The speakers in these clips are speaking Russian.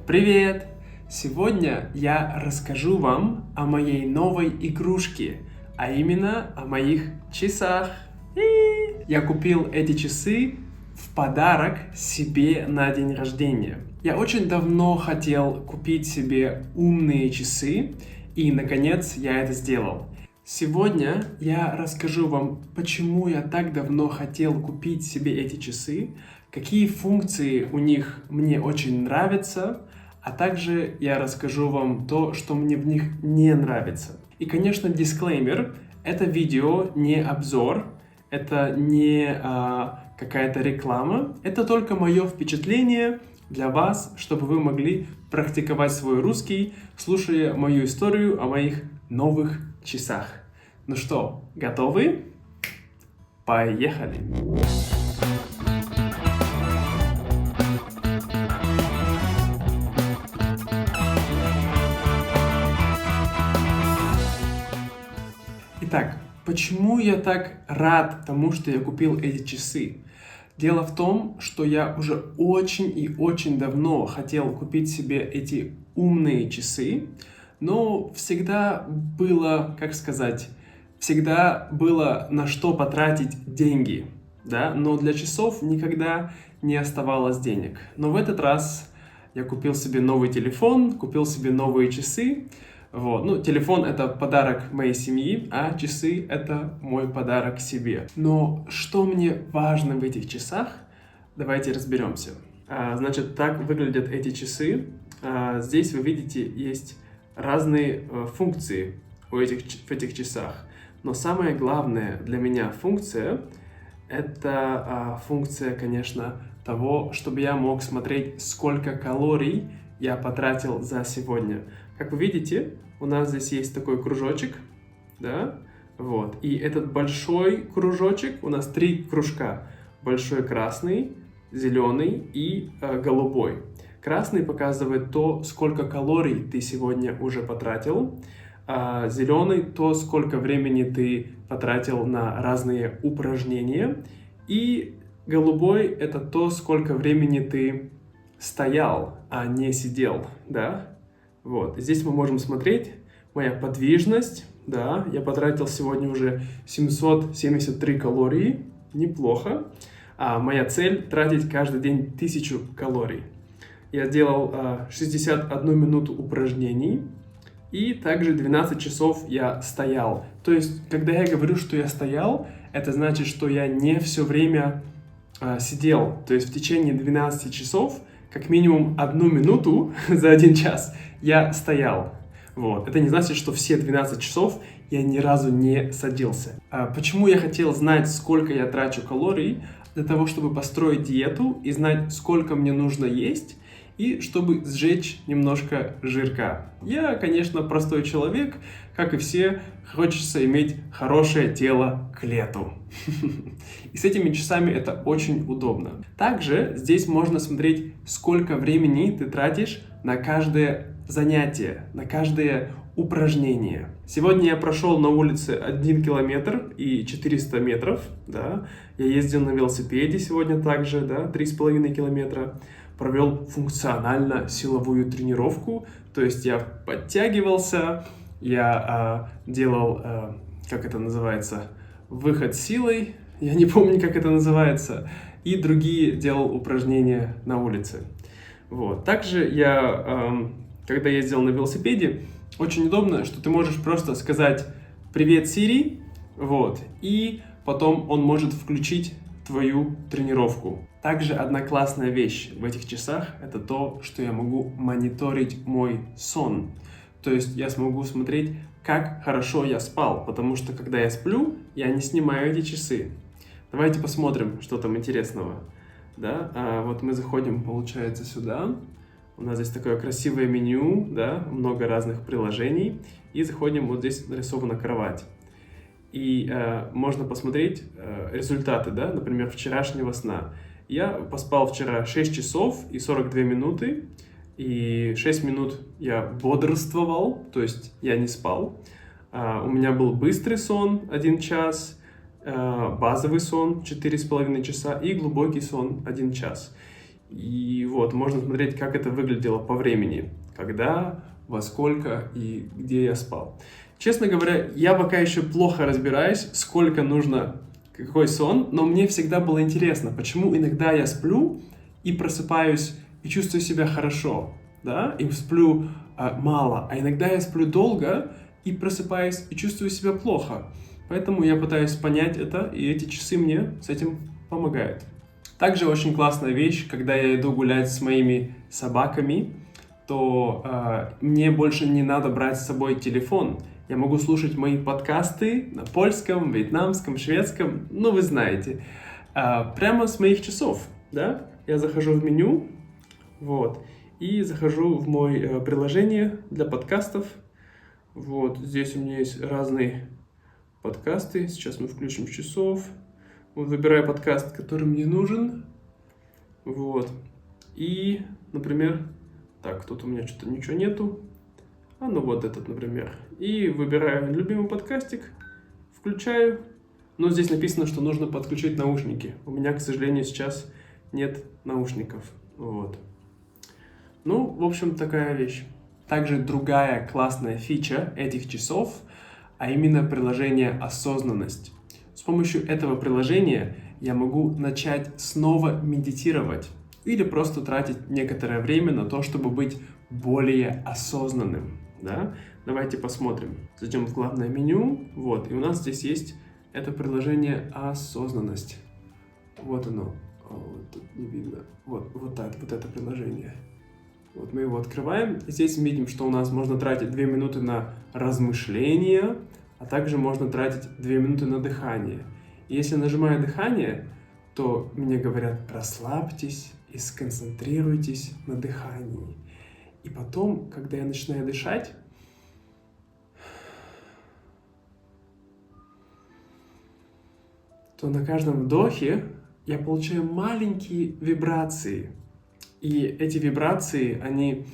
Привет! Сегодня я расскажу вам о моей новой игрушке, а именно о моих часах. Я купил эти часы в подарок себе на день рождения. Я очень давно хотел купить себе умные часы, и наконец я это сделал. Сегодня я расскажу вам, почему я так давно хотел купить себе эти часы, какие функции у них мне очень нравятся, а также я расскажу вам то, что мне в них не нравится. И, конечно, дисклеймер, это видео не обзор, это не какая-то реклама, это только мое впечатление для вас, чтобы вы могли практиковать свой русский, слушая мою историю о моих новых часах. Ну что, готовы? Поехали! Итак, почему я так рад тому, что я купил эти часы? Дело в том, что я уже очень и очень давно хотел купить себе эти умные часы, но всегда было, всегда было на что потратить деньги, да? Но для часов никогда не оставалось денег. Но в этот раз я купил себе новый телефон, купил себе новые часы. Вот. Ну, телефон — это подарок моей семьи, а часы — это мой подарок себе. Но что мне важно в этих часах? Давайте разберемся. Значит, так выглядят эти часы. Здесь вы видите, есть разные функции в этих часах. Но самая главная для меня функция — это функция, конечно, того, чтобы я мог смотреть, сколько калорий я потратил за сегодня. Как вы видите, у нас здесь есть такой кружочек, да, вот, и этот большой кружочек, у нас 3 кружка, большой красный, зеленый и голубой. Красный показывает то, сколько калорий ты сегодня уже потратил, а зеленый то, сколько времени ты потратил на разные упражнения, и голубой это то, сколько времени ты стоял, а не сидел, да. Вот, здесь мы можем смотреть моя подвижность, да, я потратил сегодня уже 773 калории, неплохо, а моя цель тратить каждый день 1000 калорий. Я сделал 61 минуту упражнений, и также 12 часов я стоял. То есть, когда я говорю, что я стоял, это значит, что я не все время сидел, то есть в течение 12 часов как минимум 1 минуту за 1 час я стоял. Вот. Это не значит, что все 12 часов я ни разу не садился. Почему я хотел знать, сколько я трачу калорий? Для того, чтобы построить диету и знать, сколько мне нужно есть, и чтобы сжечь немножко жирка. Я, конечно, простой человек, как и все, хочется иметь хорошее тело к лету. И с этими часами это очень удобно. Также здесь можно смотреть, сколько времени ты тратишь на каждое занятие, на каждое упражнение. Сегодня я прошел на улице 1 километр и 400 метров, да. Я ездил на велосипеде сегодня также, да, 3,5 километра. Провел функционально-силовую тренировку, то есть я подтягивался, я делал, как это называется, выход силой, я не помню, как это называется, и другие делал упражнения на улице. Вот. Также я, когда ездил на велосипеде, очень удобно, что ты можешь просто сказать «Привет, Siri», вот, и потом он может включить твою тренировку. Также одна классная вещь в этих часах — это то, что я могу мониторить мой сон. То есть я смогу смотреть, как хорошо я спал, потому что когда я сплю, я не снимаю эти часы. Давайте посмотрим, что там интересного. Да? Вот мы заходим, получается, сюда. У нас здесь такое красивое меню, да? Много разных приложений. И заходим, вот здесь нарисована кровать. И можно посмотреть результаты, да? Например, вчерашнего сна. Я поспал вчера 6 часов и 42 минуты, и 6 минут я бодрствовал, то есть я не спал. У меня был быстрый сон 1 час, базовый сон 4,5 часа и глубокий сон 1 час. И вот, можно смотреть, как это выглядело по времени, когда, во сколько и где я спал. Честно говоря, я пока еще плохо разбираюсь, сколько нужно, какой сон, но мне всегда было интересно, почему иногда я сплю и просыпаюсь и чувствую себя хорошо, да, и сплю мало, а иногда я сплю долго и просыпаюсь и чувствую себя плохо. Поэтому я пытаюсь понять это, и эти часы мне с этим помогают. Также очень классная вещь, когда я иду гулять с моими собаками, то мне больше не надо брать с собой телефон. Я могу слушать мои подкасты на польском, вьетнамском, шведском, ну вы знаете, прямо с моих часов, да? Я захожу в меню, вот, и захожу в мое приложение для подкастов. Вот, здесь у меня есть разные подкасты. Сейчас мы включим часов. Вот, выбираю подкаст, который мне нужен. Вот. И, например, так, тут у меня что-то ничего нету. Ну вот этот, например. И выбираю любимый подкастик, включаю. Но здесь написано, что нужно подключить наушники. У меня, к сожалению, сейчас нет наушников. Вот. Ну, в общем, такая вещь. Также другая классная фича этих часов, а именно приложение «Осознанность». С помощью этого приложения я могу начать снова медитировать или просто тратить некоторое время на то, чтобы быть более осознанным. Да? Давайте посмотрим. Зайдем в главное меню. Вот, и у нас здесь есть это приложение «Осознанность». Вот оно. Вот, тут не видно. Вот это приложение. Вот мы его открываем. И здесь мы видим, что у нас можно тратить 2 минуты на размышления, а также можно тратить 2 минуты на дыхание. И если нажимаю дыхание, то мне говорят: расслабьтесь и сконцентрируйтесь на дыхании. И потом, когда я начинаю дышать, то на каждом вдохе я получаю маленькие вибрации. И эти вибрации, они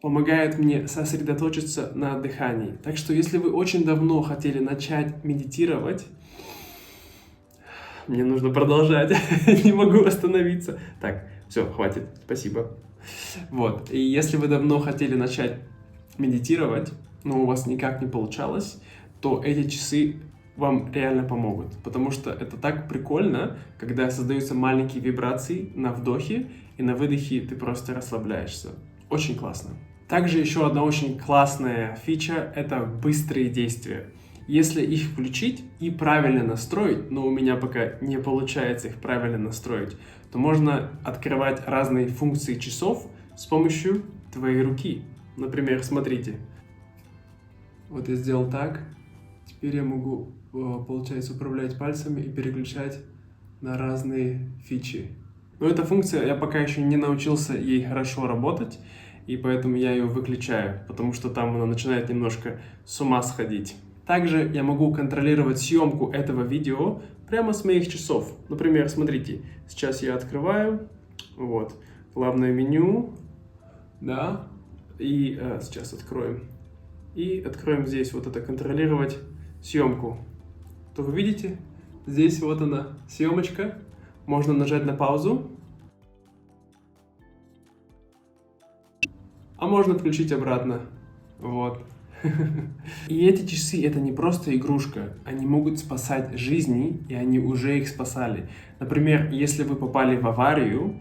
помогают мне сосредоточиться на дыхании. Так что, если вы очень давно хотели начать медитировать, мне нужно продолжать, не могу остановиться. Так, все, хватит, спасибо. Вот, и если вы давно хотели начать медитировать, но у вас никак не получалось, то эти часы вам реально помогут, потому что это так прикольно, когда создаются маленькие вибрации на вдохе, и на выдохе ты просто расслабляешься. Очень классно. Также еще одна очень классная фича – это быстрые действия. Если их включить и правильно настроить, но у меня пока не получается их правильно настроить, то можно открывать разные функции часов с помощью твоей руки. Например, смотрите. Вот я сделал так. Теперь я могу, получается, управлять пальцами и переключать на разные фичи. Но эта функция, я пока еще не научился ей хорошо работать, и поэтому я ее выключаю, потому что там она начинает немножко с ума сходить. Также я могу контролировать съемку этого видео прямо с моих часов. Например, смотрите, сейчас я открываю, вот, главное меню, да, и сейчас откроем. И откроем здесь вот это контролировать съемку. То вы видите, здесь вот она съемочка. Можно нажать на паузу. А можно включить обратно. Вот. И эти часы это не просто игрушка. Они могут спасать жизни, и они уже их спасали. Например, если вы попали в аварию,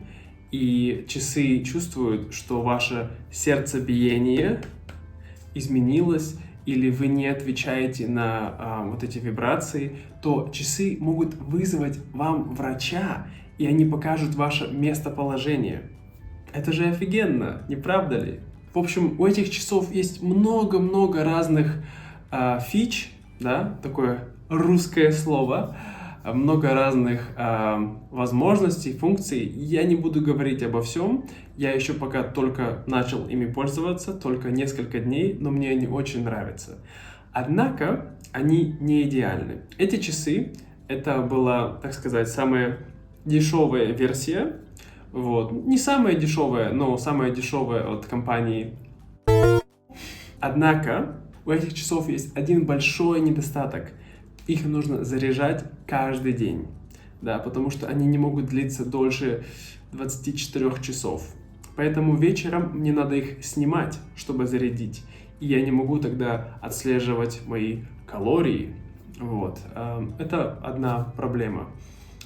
и часы чувствуют, что ваше сердцебиение изменилось, или вы не отвечаете на вот эти вибрации, то часы могут вызвать вам врача, и они покажут ваше местоположение. Это же офигенно, не правда ли? В общем, у этих часов есть много-много разных фич, да, такое русское слово, много разных возможностей, функций. Я не буду говорить обо всем, я еще пока только начал ими пользоваться, только несколько дней, но мне они очень нравятся. Однако, они не идеальны. Эти часы, это была, так сказать, самая дешевая версия. Вот. Не самая дешевая, но самая дешевая от компании. Однако, у этих часов есть один большой недостаток. Их нужно заряжать каждый день. да, потому что они не могут длиться дольше 24 часов. Поэтому вечером мне надо их снимать, чтобы зарядить. И я не могу тогда отслеживать мои калории. Вот. Это одна проблема.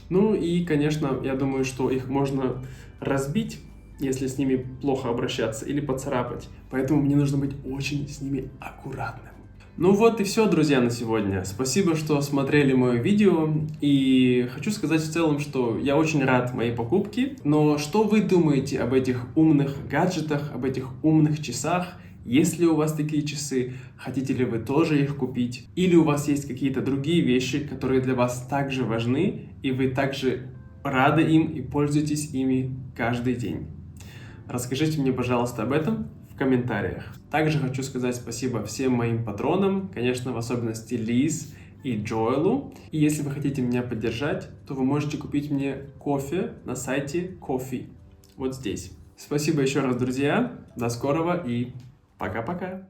Ну и, конечно, я думаю, что их можно разбить, если с ними плохо обращаться, или поцарапать. Поэтому мне нужно быть очень с ними аккуратным. Ну вот и все, друзья, на сегодня. Спасибо, что смотрели мое видео. И хочу сказать в целом, что я очень рад моей покупке. Но что вы думаете об этих умных гаджетах, об этих умных часах? Есть ли у вас такие часы? Хотите ли вы тоже их купить? Или у вас есть какие-то другие вещи, которые для вас также важны, и вы также рады им и пользуетесь ими каждый день? Расскажите мне, пожалуйста, об этом в комментариях. Также хочу сказать спасибо всем моим патронам, конечно, в особенности Лиз и Джоэлу. И если вы хотите меня поддержать, то вы можете купить мне кофе на сайте Ko-fi. Вот здесь. Спасибо еще раз, друзья. До скорого и пока-пока.